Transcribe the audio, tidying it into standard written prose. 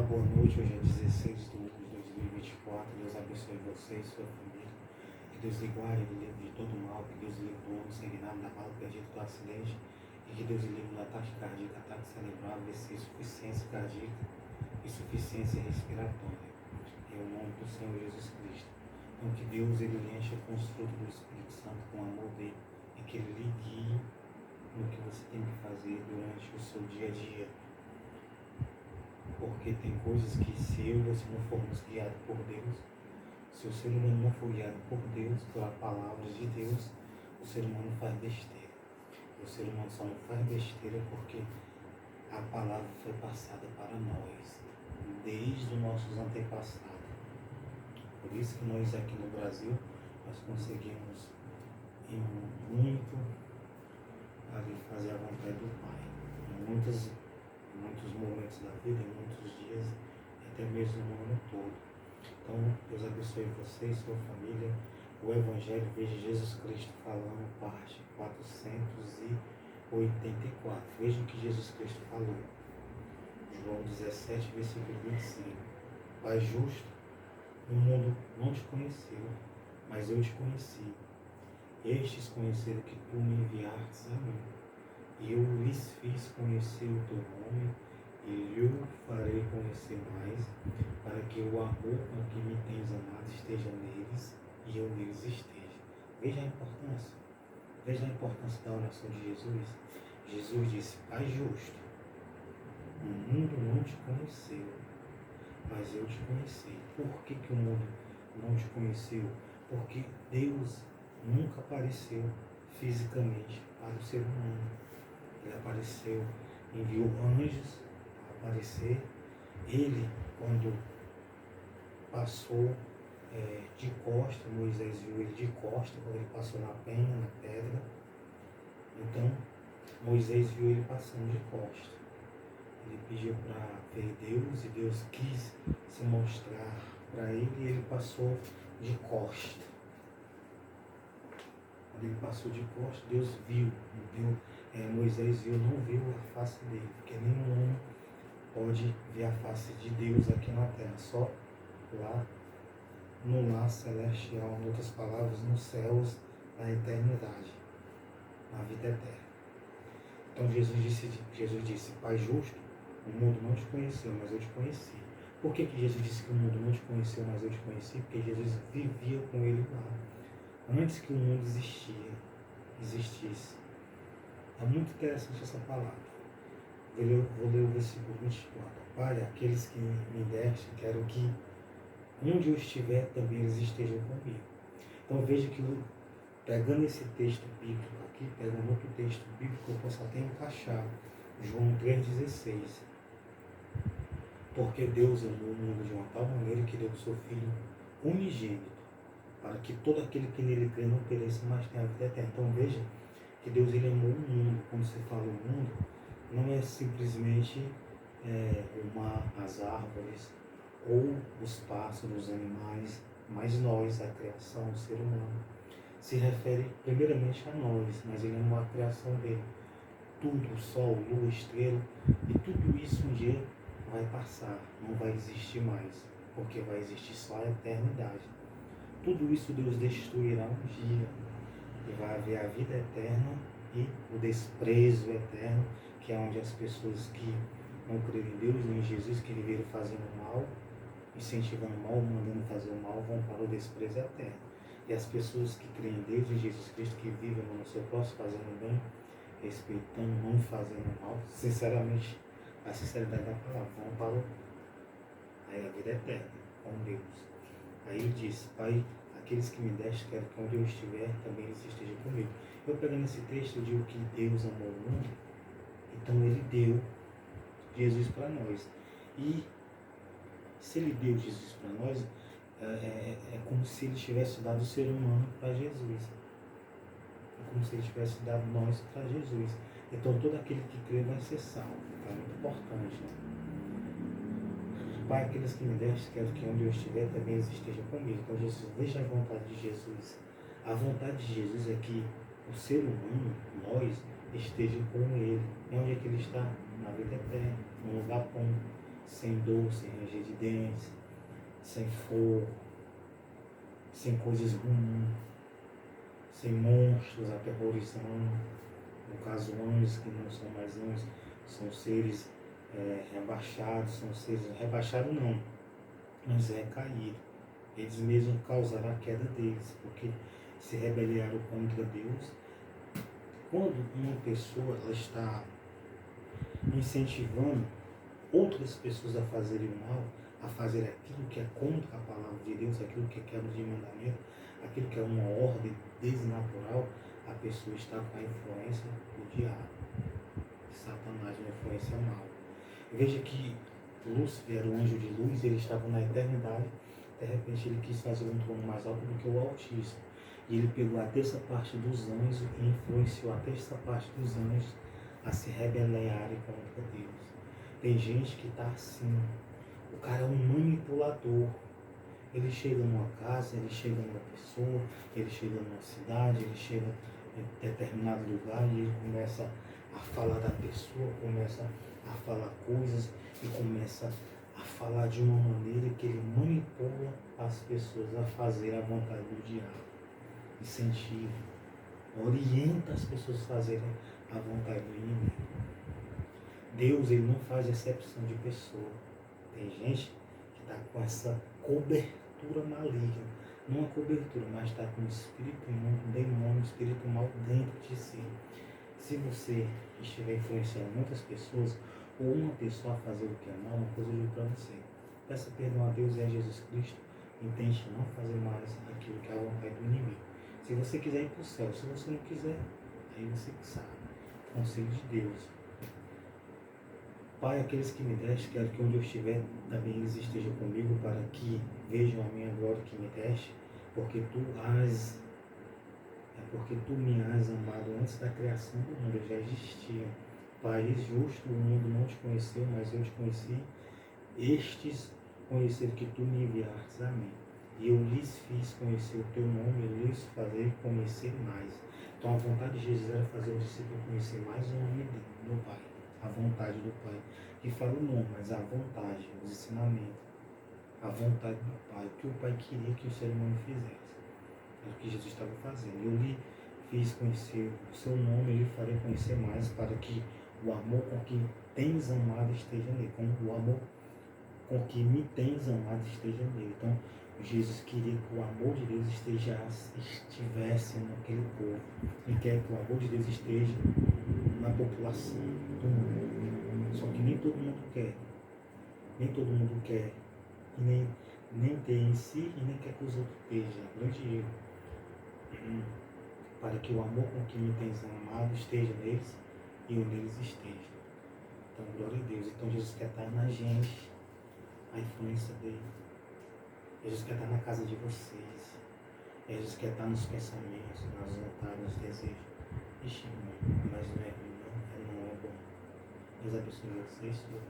boa noite. Hoje é 16 de 1 de 2024. Deus abençoe você e sua família. Que Deus lhe guarde, lhe livre de todo mal. Que Deus lhe livre do homem sanguinário, da bala perdida, do acidente. E que Deus lhe livre do ataque cardíaco, ataque cerebral, insuficiência cardíaca, insuficiência respiratória. Em o nome do Senhor Jesus Cristo. Então que Deus ele lhe encha com os frutos do Espírito Santo, com o amor dele. E que ele lhe guie no que você tem que fazer durante o seu dia a dia. Porque tem coisas que se eu e você não formos guiados por Deus, se o ser humano não for guiado por Deus, pela palavra de Deus, o ser humano faz besteira. O ser humano só não faz besteira porque a palavra foi passada para nós, desde os nossos antepassados. Por isso que nós aqui no Brasil, nós conseguimos em muito ali fazer a vontade do Pai. Em muitos momentos da vida, em muitos dias, até mesmo no ano todo. Então, Deus abençoe você e sua família. O Evangelho, veja Jesus Cristo falando, parte 484. Veja o que Jesus Cristo falou. João 17, versículo 25. Pai justo, o mundo não te conheceu, mas eu te conheci. Estes conheceram que tu me enviastes a mim. E eu lhes fiz conhecer o teu nome, e eu farei conhecer mais, para que o amor com que me tens amado esteja neles, e eu neles esteja. Veja a importância da oração de Jesus. Jesus disse, Pai justo, o mundo não te conheceu, mas eu te conheci. Por que o mundo não te conheceu? Porque Deus nunca apareceu fisicamente para o ser humano. Ele apareceu, enviou anjos a aparecer. Ele, quando passou de costa, Moisés viu ele de costa, quando ele passou na penha, na pedra. Então, Moisés viu ele passando de costa. Ele pediu para ver Deus e Deus quis se mostrar para ele e ele passou de costa. Quando ele passou de costa, Deus viu. Moisés viu, não viu a face dele, porque nenhum homem pode ver a face de Deus aqui na terra, só lá no lar celestial, em outras palavras, nos céus da eternidade, na vida eterna. Então Jesus disse, Pai justo, o mundo não te conheceu, mas eu te conheci. Por que Jesus disse que o mundo não te conheceu, mas eu te conheci? Porque Jesus vivia com ele lá, antes que o mundo existisse. É muito interessante essa palavra. Vou ler o versículo 24. Pai, aqueles que me deste, quero que onde eu estiver também eles estejam comigo. Então veja que pegando esse texto bíblico aqui, pegando outro texto bíblico, eu posso até encaixar. João 3,16. Porque Deus amou o mundo de uma tal maneira que deu o seu Filho unigênito, para que todo aquele que nele crê não pereça, mas tenha a vida eterna. Então veja que Deus ele amou o mundo. Quando você fala o mundo, não é simplesmente o mar, as árvores, ou os pássaros, os animais, mas nós, a criação, o ser humano. Se refere primeiramente a nós, mas ele é uma criação dele. Tudo, o sol, lua, estrela, e tudo isso um dia vai passar, não vai existir mais, porque vai existir só a eternidade. Tudo isso Deus destruirá um dia. E vai haver a vida eterna e o desprezo eterno, que é onde as pessoas que não creem em Deus nem em Jesus, que viveram fazendo mal, incentivando o mal, mandando fazer o mal, vão para o desprezo eterno. E as pessoas que creem em Deus e em Jesus Cristo, que vivem no seu próximo, fazendo bem, respeitando, não fazendo mal, sinceramente, a sinceridade da palavra, vão para a vida eterna com Deus. Aí ele diz, Pai, aqueles que me deste, quero que onde eu estiver, também eles estejam comigo. Eu pegando esse texto, eu digo que Deus amou o mundo, então ele deu Jesus para nós. E se ele deu Jesus para nós, é como se ele tivesse dado o ser humano para Jesus. É como se ele tivesse dado nós para Jesus. Então todo aquele que crê vai ser salvo. É muito importante, né? Pai, aqueles que me deste, quero que onde eu estiver também eles estejam comigo. Então Jesus, veja a vontade de Jesus. A vontade de Jesus é que o ser humano, nós, esteja com ele. E onde é que ele está? Na vida eterna, num lugar bom. sem dor, sem ranger de dentes, sem fogo, sem coisas ruins, sem monstros aterrorizando. No caso, anjos que não são mais anjos, são seres rebaixados, são seres rebaixados não, mas recaídos. Eles mesmos causaram a queda deles, porque se rebelaram contra Deus. Quando uma pessoa ela está incentivando outras pessoas a fazerem o mal, a fazer aquilo que é contra a palavra de Deus, aquilo que é quebra de mandamento, aquilo que é uma ordem desnatural, a pessoa está com a influência do diabo, de Satanás, uma influência mal. Veja que Lúcifer era o anjo de luz, ele estava na eternidade, de repente ele quis fazer um trono mais alto do que o Altíssimo. E ele pegou a terça parte dos anjos e influenciou a terça parte dos anjos a se rebelarem contra Deus. Tem gente que está assim, o cara é um manipulador. Ele chega numa casa, ele chega numa pessoa, ele chega numa cidade, ele chega em determinado lugar e ele começa a falar da pessoa, começa a falar coisas e começa a falar de uma maneira que ele manipula as pessoas a fazer a vontade do diabo. Incentiva, orienta as pessoas a fazerem a vontade do inimigo. Deus, ele não faz exceção de pessoa. Tem gente que está com essa cobertura maligna, não uma cobertura, mas está com um espírito imundo, um demônio, um espírito mal dentro de si. Se você estiver influenciando muitas pessoas, ou uma pessoa a fazer o que é mal, uma coisa eu digo para você: peça perdão a Deus e a Jesus Cristo, e tente não fazer mais aquilo que é a vontade do inimigo. Se você quiser ir para o céu, se você não quiser, aí você que sabe. Conselho de Deus. Pai, aqueles que me deste, quero que onde eu estiver, também eles estejam comigo, para que vejam a minha glória que me deste, porque tu me has amado antes da criação do mundo, eu já existia. Pai justo, o mundo não te conheceu, mas eu te conheci. Estes conheceram que tu me enviaste a mim. E eu lhes fiz conhecer o teu nome, eu lhes farei conhecer mais. Então a vontade de Jesus era fazer o discípulo conhecer mais o nome do Pai. A vontade do Pai. Que fala o nome, mas a vontade, os ensinamentos. A vontade do Pai. O que o Pai queria que o ser humano fizesse. É o que Jesus estava fazendo. Eu lhe fiz conhecer o seu nome, eu lhe farei conhecer mais, para que o amor com que tens amado esteja nele. Como o amor com que me tens amado esteja nele. Então, Jesus queria que o amor de Deus estivesse naquele povo. Ele quer que o amor de Deus esteja na população do mundo. Só que nem todo mundo quer. Nem todo mundo quer. E nem tem em si e nem quer que os outros estejam. Grande erro. Para que o amor com que me tens amado esteja neles e eu neles esteja. Então, glória a Deus. Então, Jesus quer estar na gente, a influência dele. Jesus quer estar na casa de vocês. Jesus quer estar nos pensamentos, nas vontades, nos desejos. Ixi, irmão, mas não é ruim, não é bom. Deus abençoe vocês e eu